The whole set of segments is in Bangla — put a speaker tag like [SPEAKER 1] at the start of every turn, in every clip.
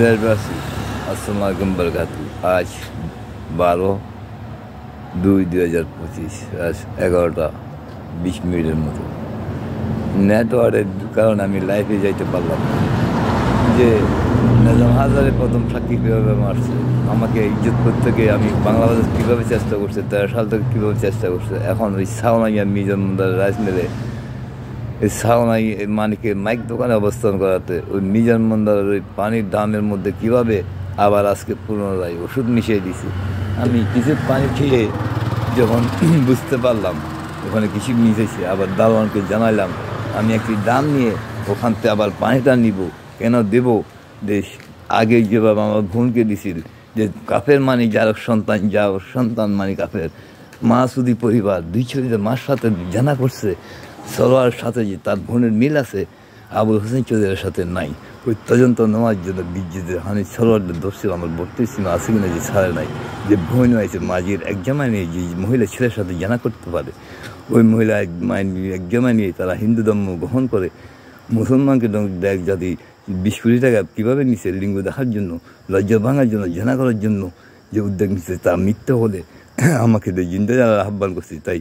[SPEAKER 1] দেশবাসী, আসসালামু আলাইকুম বারাকাতু। আজ 12/2/2025 আজ 11টা 20 মিনিটের মতো। নেটওয়ার্কের কারণে আমি লাইভে যাইতে পারলাম না। যে নিজাম হাজারে প্রথম সাক্ষী কীভাবে মারছে, আমাকে ইজ্জত করতে গিয়ে আমি বাংলাদেশ কীভাবে চেষ্টা করছে, 13 সাল থেকে কীভাবে চেষ্টা করছে, এখন ওই সাউনাইয়া মিজানুদ্দার রাইস মিলে এই সাউনাই মানিকে মাইক দোকানে অবস্থান করাতে ওই মিজান মন্দারের ওই পানির দামের মধ্যে কীভাবে আবার আজকে পুনরায় ওষুধ মিশিয়ে দিছি। আমি কিছু পানি খেয়ে যখন বুঝতে পারলাম ওখানে কিছু মিশেছে, আবার দারোয়ানকে জানাইলাম আমি একটি দাম নিয়ে ওখান থেকে আবার পানিটা নিব, কেন দেব দেশ আগে যেভাবে আমার বোনকে দিছিল যে কাফের মানি যার সন্তান, যার সন্তান মানি কাফের। মা সুদি পরিবার দুই ছেলে মার সাথে জানা করছে, সরোয়ার সাথে যে তার বোনের মিল আছে আবুল হোসেন চৌধুরীর সাথে নাই। ওই তদন্ত নেওয়ার জন্য বিদ্যুতের হানি সরোয়ারদের দোষ ছিল আমার বত্রিশ সীমা আছে কিনা যে ছাড়ে নাই, যে বোন হয়েছে মাঝির এক জামাই নিয়ে যে মহিলা ছেলের সাথে জানা করতে পারে, ওই মহিলা এক জামাই নিয়ে তারা হিন্দু ধর্ম গ্রহণ করে মুসলমানকে দেখ জাতি 20 কোটি টাকা কীভাবে নিছে লিঙ্গ দেখার জন্য, লজ্জা ভাঙার জন্য, জানা করার জন্য যে উদ্যোগ নিচ্ছে তা মিথ্যা হলে আমাকে জিন্দা জানার আহ্বান করছি। তাই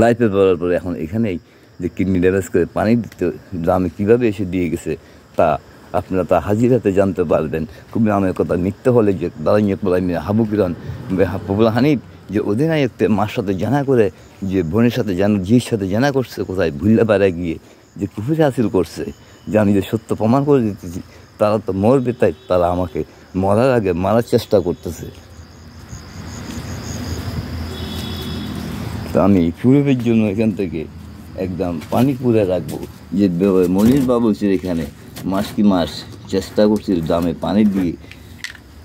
[SPEAKER 1] লাইফে বলার পরে এখন এখানেই যে কিডনি ড্যামেজ করে পানি দিতে গ্রামে কীভাবে এসে দিয়ে গেছে তা আপনারা তা হাজিরাতে জানতে পারবেন। খুবই আমার কথা মিথ্যা হলে যে দাঁড়িয়ে পড়াই হাবু কিরণ পপুলা হানিফ যে অধিনায়ককে মার সাথে জানা করে যে বোনের সাথে জানা জির সাথে জানা করছে কোথায় ভুল্লা পাড়ায় গিয়ে যে কুফুরি হাসিল করছে, যে আমি যে সত্য প্রমাণ করে দিতেছি তারা তো মরবে, তাই তারা আমাকে মরার আগে মারার চেষ্টা করতেছে। তা আমি পূর্বের জন্য এখান থেকে একদম পানি পুরে রাখবো। যে মনির বাবু ছিল এখানে মাস কি মাস চেষ্টা করছিল দামে পানি দিয়ে,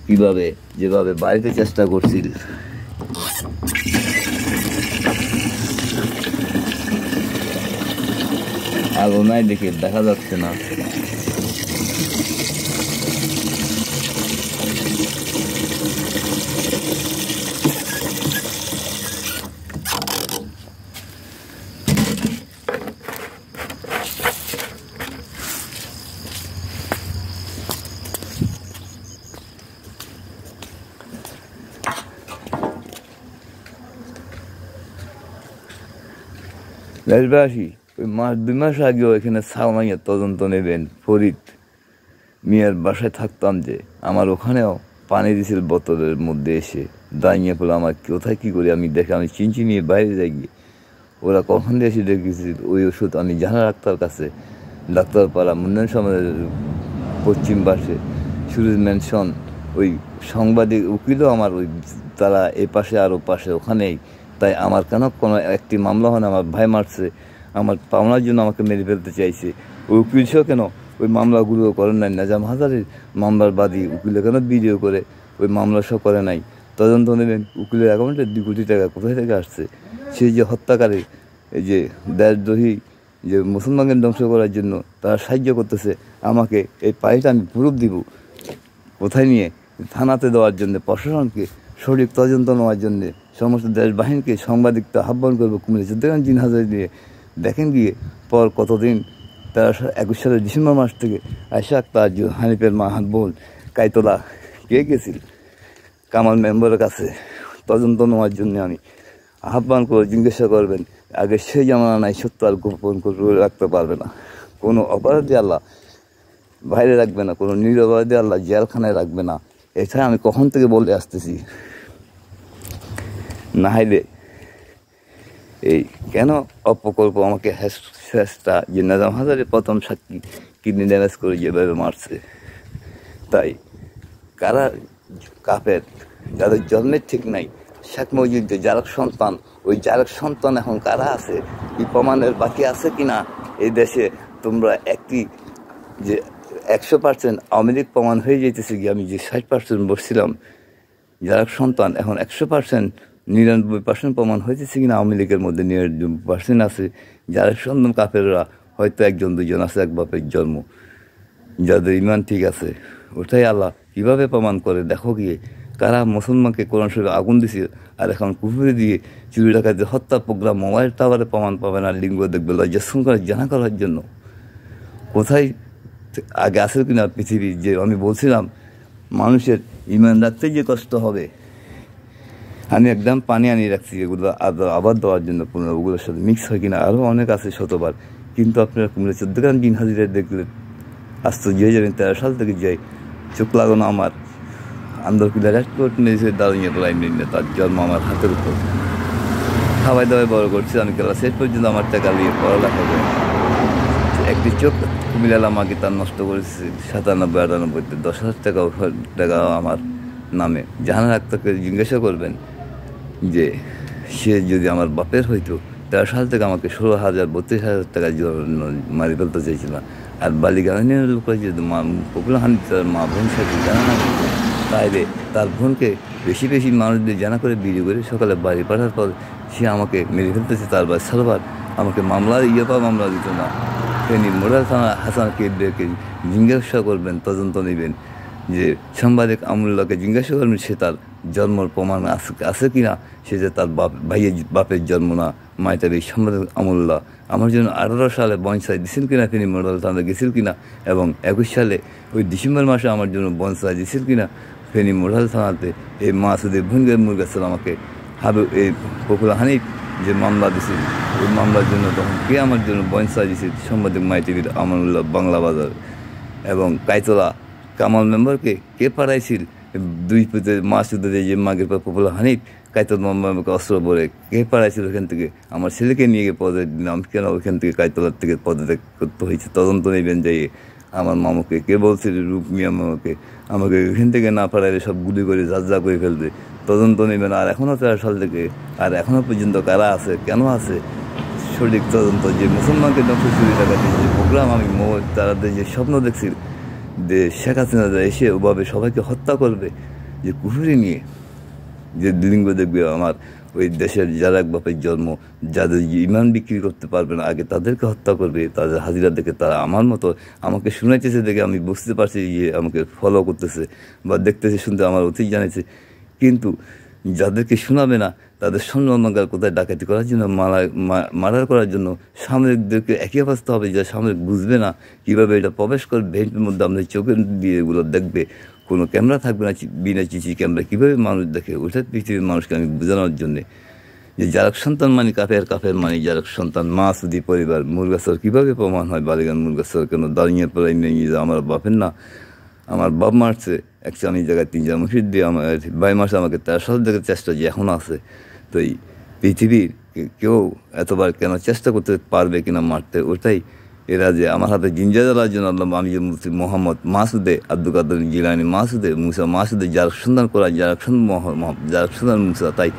[SPEAKER 1] কীভাবে যেভাবে বাড়িতে চেষ্টা করছিল। আলো নাই দেখে দেখা যাচ্ছে না। দেশবাসী, ওই 2 মাস আগেও এখানে সাউনাইয়া তদন্ত নেবেন ফরিদ মিয়ার বাসায় থাকতাম, যে আমার ওখানেও পানি দিছিল বোতলের মধ্যে এসে দাঁড়িয়ে পড়ে আমার কোথায় কী করি আমি দেখে আমি চিনচি নিয়ে বাইরে যাই গিয়ে ওরা কখন দিয়ে এসে দেখেছিল ওই ওষুধ আমি জানা ডাক্তার কাছে, ডাক্তারপাড়া মুন্ডন সমাজের পশ্চিম পাশে সুরজ ম্যানশন ওই সাংবাদিক উকিলও আমার ওই তারা এ পাশে আর ও পাশে ওখানেই। তাই আমার কেন কোনো একটি মামলা হয় না, আমার ভাই মারছে আমার পাওনার জন্য আমাকে মেরে ফেলতে চাইছে, ওই উকিল সহ কেন ওই মামলাগুলো করেন নাই? নিজাম হাজারের মামলার বাদী উকিলে কেন ভিডিও করে ওই মামলা সহ করে নাই? তদন্ত নেবেন উকিলের অ্যাকাউন্টে 2 কোটি টাকা কোথায় থেকে আসছে? সেই যে হত্যাকারী এই যে দেশদ্রোহী যে মুসলমানকে ধ্বংস করার জন্য তারা সাহায্য করতেছে, আমাকে এই পানিটা আমি প্রুফ দিব কোথায় নিয়ে থানাতে দেওয়ার জন্য, প্রশাসনকে সঠিক তদন্ত নেওয়ার জন্যে সমস্ত দেশ বাহিনীকে সাংবাদিকতা আহ্বান করবো কুমিল্লা চৌদ্দগ্রাম 3,000 দিয়ে দেখেন গিয়ে পর কতদিন 2021 সালের ডিসেম্বর মাস থেকে আয়শা আক্তার হানিফের মা বোন কাইতলা কে গেছিল কামাল মেম্বারের কাছে তদন্ত নেওয়ার জন্য আমি আহ্বান করে জিজ্ঞাসা করবেন। আগে সেই জামানা নাই, সত্য আর গোপন করে রাখতে পারবে না। কোনো অপরাধী আল্লাহ বাইরে রাখবে না, কোনো নিরপরাধী আল্লাহ জেলখানায় রাখবে না। এছাড়া আমি কখন থেকে বলে আসতেছি। না হাইলে এই কেন অপকল্প আমাকে হেসটা যে নিজাম হাজারের প্রথম সাক্ষী কিডনি ড্যামেজ করে যেভাবে মারছে, তাই কারা কাফের যাদের জন্মের ঠিক নাই, শেখ মুজিবের যার সন্তান, ওই যার সন্তান এখন কারা আছে এই প্রমাণের বাকি আছে কিনা এই দেশে? তোমরা একটি যে 100% আওয়ামী লীগ প্রমাণ হয়ে যেতেছে গিয়ে, আমি যে 60% বসছিলাম যার সন্তান এখন 100% 99% প্রমাণ হয়েছে কিনা আওয়ামী লীগের মধ্যে 99% আছে যার সন্তান কাফেররা, হয়তো 1-2 আছে এক বাপের জন্ম, যাদের ইমান ঠিক আছে। ওটাই আল্লাহ কীভাবে প্রমাণ করে দেখো গিয়ে কারা মুসলমানকে কোরআন শরীফে আগুন দিছে আর এখন কুফরি দিয়ে চুরি ডাকাতি হত্যা প্রোগ্রাম মোবাইল টাওয়ারে প্রমাণ পাবে না, লিঙ্গ দেখবে লজ্জাস্কর জানা করার জন্য। কোথায় আগে আছে কিনা পৃথিবী, যে আমি বলছিলাম মানুষের ইমান রাখতে যে কষ্ট হবে, আমি একদম পানি আনিয়ে রাখছি এগুলো আবার দেওয়ার জন্য পুনরায় ওগুলোর সাথে মিক্স হয় কিনা, আরও অনেক আছে শতবার। কিন্তু আপনারা কুমিল্লা 14 গ্রাম দিন হাজিরা দেখলে আশ্চর্য হয়ে যাবেন। 13 সাল থেকে যাই চোখ লাগানো আমার আন্দরকিল্লা রেস্টুরেন্ট নিয়েছে দাঁড়িয়ে প্রাইম নিয়ে, তার জন্ম আমার হাতের উপর, খাওয়াই দাওয়াই বড় করছে। আমি ক্লাস 8 পর্যন্ত আমার টাকা নিয়ে পড়ালেখা করে একটি চোখ কুমিল্লা আমাকে তার নষ্ট করেছে 97-98-তে 10,000 টাকা আমার নামে। জাহানার আক্তারকে জিজ্ঞাসা করবেন যে সে যদি আমার বাপের হইতো 13 সাল থেকে আমাকে 16,000 32,000 টাকার জন্য মারি ফেলতে চাইছিল। আর বালিগানের লোকের যদি পপুলার হানি তার মা বোন সাথে জানা না, তাইলে তার বোনকে বেশি বেশি মানুষদের জানা করে ভিডিও করে সকালে বাড়ি পাঠার পর সে আমাকে মেরে ফেলতেছে। তার সালবার আমাকে মামলা মামলা দিত না। তিনি মোরাল থানা হাসানকে জিজ্ঞাসা করবেন, তদন্ত নেবেন যে সাংবাদিক আমুল্লাহকে জিজ্ঞাসা করবেন সে তার জন্মর প্রমাণ আছে কিনা, সে যে তার ভাইয়ের বাপের জন্ম না। মাইতার এই সাংবাদিক আমুল্লাহ আমার জন্য 18 সালে বনসাই দিছিল কিনা, তিনি মোরাল থানা গেছিল কিনা, এবং 21 সালে ওই ডিসেম্বর মাসে আমার জন্য বনসাই দিছিল কিনা ফেনী মোরাল থানাতে। এই মাসুদের ভুঙ্গের মুরগাছিল আমাকে এই পপুলার হানিফ যে মামলা দিছিল, ওই মামলার জন্য তখন কে আমার জন্য বনসাই দিছিল সাংবাদিক মাইটিভির আমানুল্লাহ বাংলা বাজার, এবং কাইতলা কামাল মেম্বারকে কে পাঠাইছিল 2 পুতে মাসুদের যে মাগের পর পপুলার হানিফ কাইতল মেম্বারকে অস্ত্র বলে কে পাঠাইছিল ওখান থেকে। আমার ছেলেকে নিয়ে গিয়ে পদে দিলাম কেন ওইখান থেকে কাইতলার থেকে পদত্যাগ করতে হয়েছে, তদন্ত নেবেন যাইয়ে। আমার মামাকে কে বলছিল রূপ মিয়া মামাকে আমাকে ওইখান থেকে না পাঠাইলে সব গুলি করে যা করে ফেলবে, তদন্ত নেবেন। আর এখনও 13 সাল থেকে আর এখনও পর্যন্ত কারা আছে, কেন আছে, সঠিক তদন্ত। যে মুসলমানকে 900 কোটি টাকা দিয়ে যে প্রোগ্রাম আমি তাদের যে স্বপ্ন দেখছি যে শেখ হাসিনা এসে ওভাবে সবাইকে হত্যা করবে, যে কুহুরি নিয়ে যে লিঙ্গ দেখবে আমার ওই দেশের যারা এক বাপের জন্ম, যাদের ইমান বিক্রি করতে পারবে না আগে তাদেরকে হত্যা করবে। তাদের হাজিরা দেখে তারা আমার মতো আমাকে শুনাইতেছে দেখে আমি বুঝতে পারছি যে আমাকে ফলো করতেছে বা দেখতেছে শুনতে আমার অতীত জানাইছে। কিন্তু যাদেরকে শোনাবে না তাদের স্বর্ণলঙ্কার কোথায় ডাকাতি করার জন্য মার্ডার করার জন্য সামরিকদেরকে একই অবস্থা হবে, যা সামরিক বুঝবে না কীভাবে এটা প্রবেশ করে ভেন্টের মধ্যে আমাদের চোখের দিয়ে এগুলো দেখবে। কোনো ক্যামেরা থাকবে না, বিনা চিচি ক্যামেরা কীভাবে মানুষ দেখে, ওইটা পৃথিবীর মানুষকে আমি বোঝানোর জন্যে যে যারা সন্তান মানে কাফের মানে যারা সন্তান মাসুদি পরিবার মুরগাসর কীভাবে প্রমাণ হয়। বালিগান মুরগাসর কেন দাঁড়িয়ে পড়াই নিয়ে যে আমার বাপের না, আমার বাপ মারছে আমি জায়গায় 3 মুর্শিদ দিয়ে আমার 22 মাসে আমাকে 13 সাল থেকে চেষ্টা যে এখনও আছে। তো এই পৃথিবীর কেউ এতবার কেন চেষ্টা করতে পারবে কিনা মারতে, ওটাই এরা যে আমার হাতে জিঞ্জা জ্বালার জন্য আমি যে মোহাম্মদ মাসুদে আব্দুল কাদের জিলানি মাসুদে মুসা মাসুদে যার সন্ধান করা যার সন্ধান মুসা, তাই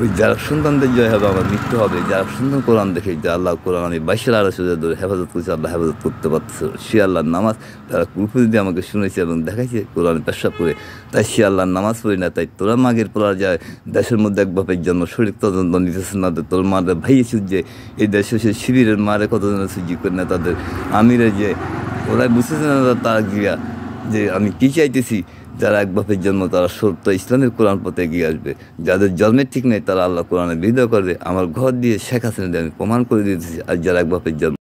[SPEAKER 1] ওই যার সন্তানদের জয় হবে আমার মৃত্যু হবে। যার সন্তান কোরআন দেখে যে আল্লাহ কোরআন আমি 22 ধরে হেফাজত করছি, আল্লাহ হেফাজত করতে পারতেছে। সে আল্লাহর নামাজ তারা কুরফুরি দিয়ে আমাকে শুনেছে এবং দেখাইছে কোরআন পেশা করে, তাই সে আল্লাহর নামাজ পড়ি না। তাই তোরা মাগের পড়া যায় দেশের মধ্যে এক বাপের জন্য শরীর তদন্ত নিতেছে না, তোর মারে ভাইয়ে সূর্যে এই দেশে সে শিবিরের মারে কতজনের সুযোগ করে না, তাদের আমিরে যে ওরাই বুঝতেছে না তারা গিয়া যে আমি কী চাইতেছি। যারা এক বাপের জন্ম তারা সত্য ইসলামের কোরআন পথে এগিয়ে আসবে, যাদের জন্মের ঠিক নেই তারা আল্লাহ কোরআনে বিরোধিতা করবে। আমার ঘর দিয়ে শেখ হাসিনা দিয়ে আমি প্রমাণ করে দিতেছি। আর যারা এক বাপের জন্ম